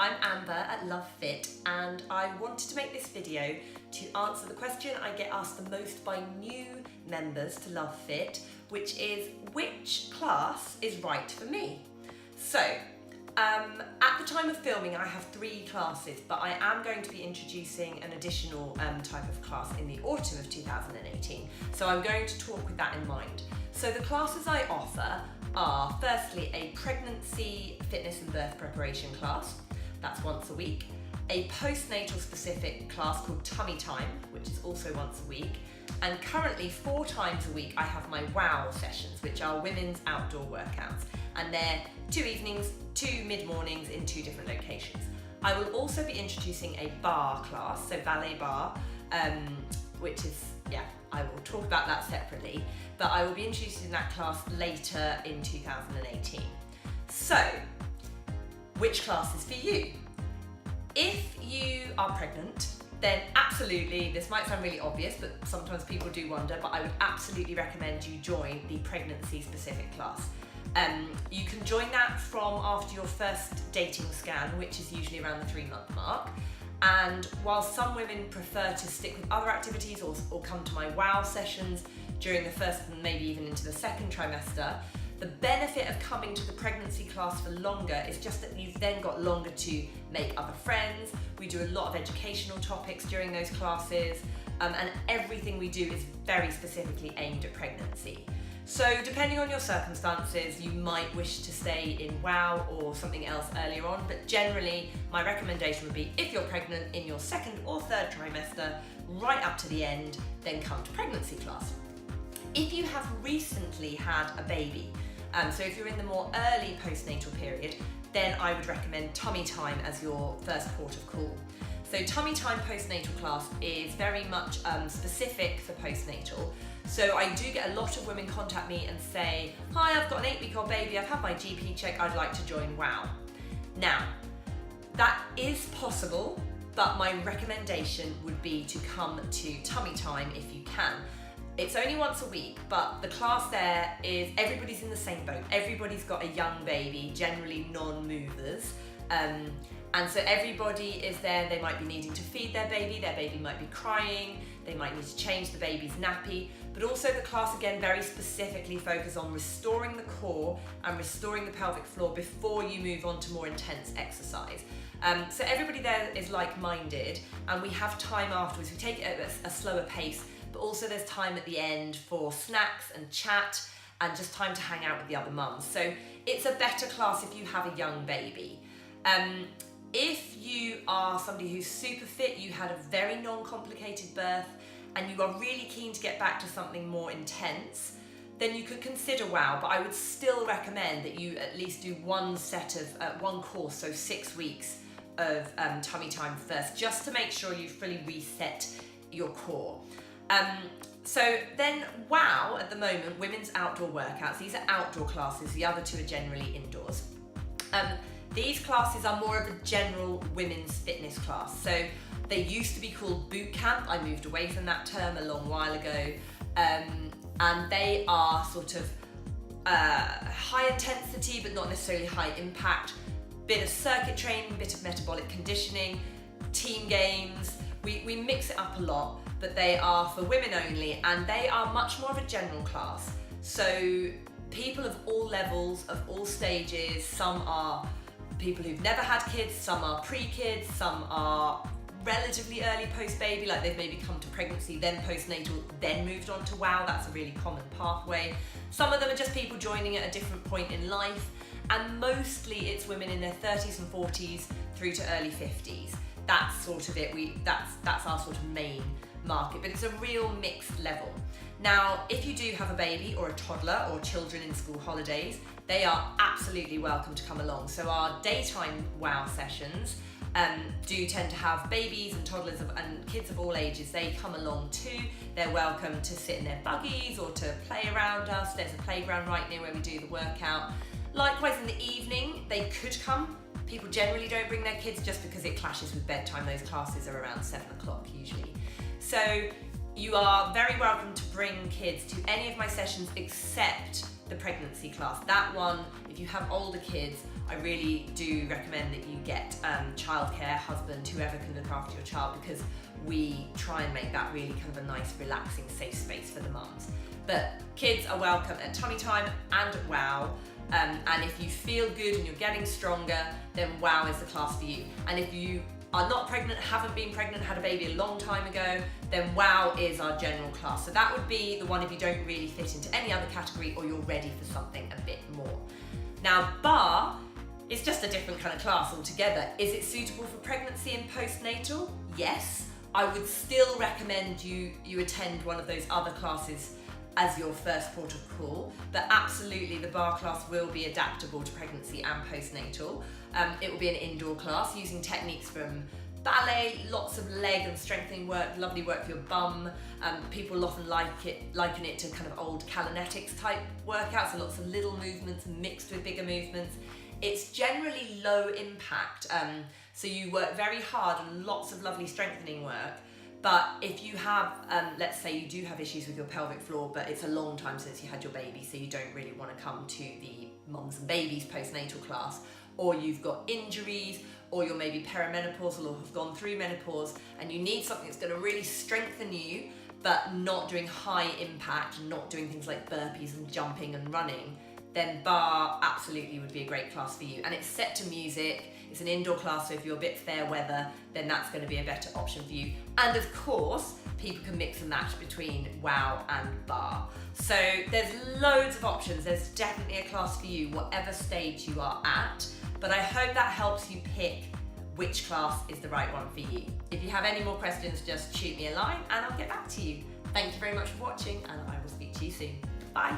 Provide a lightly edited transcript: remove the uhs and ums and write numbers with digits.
I'm Amber at Lovefit, and I wanted to make this video to answer the question I get asked the most by new members to Lovefit, which is which class is right for me? So, at the time of filming I have 3 classes, but I am going to be introducing an additional type of class in the autumn of 2018, so I'm going to talk with that in mind. So the classes I offer are firstly a pregnancy, fitness and birth preparation class, that's once a week, a postnatal specific class called Tummy Time, which is also once a week, and currently 4 times a week I have my WOW sessions, which are women's outdoor workouts, and they're 2 evenings, 2 mid-mornings in 2 different locations. I will also be introducing a barre class, so ballet barre, which is, I will talk about that separately, but I will be introducing that class later in 2018. So, which class is for you? If you are pregnant, then absolutely, this might sound really obvious, but sometimes people do wonder, but I would absolutely recommend you join the pregnancy specific class. You can join that from after your first dating scan, which is usually around the 3-month mark. And while some women prefer to stick with other activities or come to my WOW sessions during the first and maybe even into the second trimester, the benefit of coming to the pregnancy class for longer is just that you've then got longer to make other friends. We do a lot of educational topics during those classes, and everything we do is very specifically aimed at pregnancy. So depending on your circumstances, you might wish to stay in WOW or something else earlier on, but generally my recommendation would be if you're pregnant in your 2nd or 3rd trimester, right up to the end, then come to pregnancy class. If you have recently had a baby, so if you're in the more early postnatal period, then I would recommend Tummy Time as your first port of call. So Tummy Time postnatal class is very much specific for postnatal. So I do get a lot of women contact me and say, hi, I've got an 8-week-old baby, I've had my GP check, I'd like to join WOW. Now, that is possible, but my recommendation would be to come to Tummy Time if you can. It's only once a week, but the class there is, everybody's in the same boat. Everybody's got a young baby, generally non-movers. And so everybody is there, they might be needing to feed their baby might be crying, they might need to change the baby's nappy, but also the class again very specifically focuses on restoring the core and restoring the pelvic floor before you move on to more intense exercise. So everybody there is like-minded, and we have time afterwards. We take it at a slower pace, but also there's time at the end for snacks and chat and just time to hang out with the other mums. So it's a better class if you have a young baby. If you are somebody who's super fit, you had a very non-complicated birth, and you are really keen to get back to something more intense, then you could consider WOW, but I would still recommend that you at least do one course, so 6 weeks of Tummy Time first, just to make sure you fully reset your core. So then WOW at the moment, women's outdoor workouts, these are outdoor classes, the other 2 are generally indoors. These classes are more of a general women's fitness class. So they used to be called boot camp. I moved away from that term a long while ago. And they are sort of high intensity, but not necessarily high impact. Bit of circuit training, bit of metabolic conditioning, team games. We mix it up a lot, but they are for women only, and they are much more of a general class. So people of all levels, of all stages, some are people who've never had kids, some are pre-kids, some are relatively early post-baby, like they've maybe come to pregnancy, then postnatal, then moved on to WOW. That's a really common pathway. Some of them are just people joining at a different point in life, and mostly it's women in their 30s and 40s through to early 50s. That's sort of it. That's our sort of main market, but it's a real mixed level. Now, if you do have a baby or a toddler or children in school holidays, they are absolutely welcome to come along. So our daytime WOW sessions do tend to have babies and toddlers and kids of all ages. They come along too. They're welcome to sit in their buggies or to play around us. There's a playground right near where we do the workout. Likewise, in the evening, they could come. People generally don't bring their kids just because it clashes with bedtime. Those classes are around 7 o'clock usually. So you are very welcome to bring kids to any of my sessions except the pregnancy class. That one, if you have older kids, I really do recommend that you get childcare, husband, whoever can look after your child, because we try and make that really kind of a nice, relaxing, safe space for the mums. But kids are welcome at tummy time and at WOW. And if you feel good and you're getting stronger, then WOW is the class for you. And if you are not pregnant, haven't been pregnant, had a baby a long time ago, then WOW is our general class. So that would be the one if you don't really fit into any other category or you're ready for something a bit more. Now, Barre is just a different kind of class altogether. Is it suitable for pregnancy and postnatal? Yes. I would still recommend you attend one of those other classes as your first port of call, but absolutely the Barre class will be adaptable to pregnancy and postnatal. It will be an indoor class using techniques from ballet, lots of leg and strengthening work, lovely work for your bum. People often liken it to kind of old Kalinetics type workouts, so lots of little movements mixed with bigger movements. It's generally low impact, so you work very hard and lots of lovely strengthening work. But if you have, let's say you do have issues with your pelvic floor, but it's a long time since you had your baby, so you don't really want to come to the mums and babies postnatal class, or you've got injuries, or you're maybe perimenopausal or have gone through menopause, and you need something that's going to really strengthen you, but not doing high impact, not doing things like burpees and jumping and running, then Barre absolutely would be a great class for you. And it's set to music, it's an indoor class, so if you're a bit fair weather, then that's going to be a better option for you. And of course, people can mix and match between WOW and Barre. So there's loads of options. There's definitely a class for you, whatever stage you are at. But I hope that helps you pick which class is the right one for you. If you have any more questions, just shoot me a line and I'll get back to you. Thank you very much for watching, and I will speak to you soon. Bye.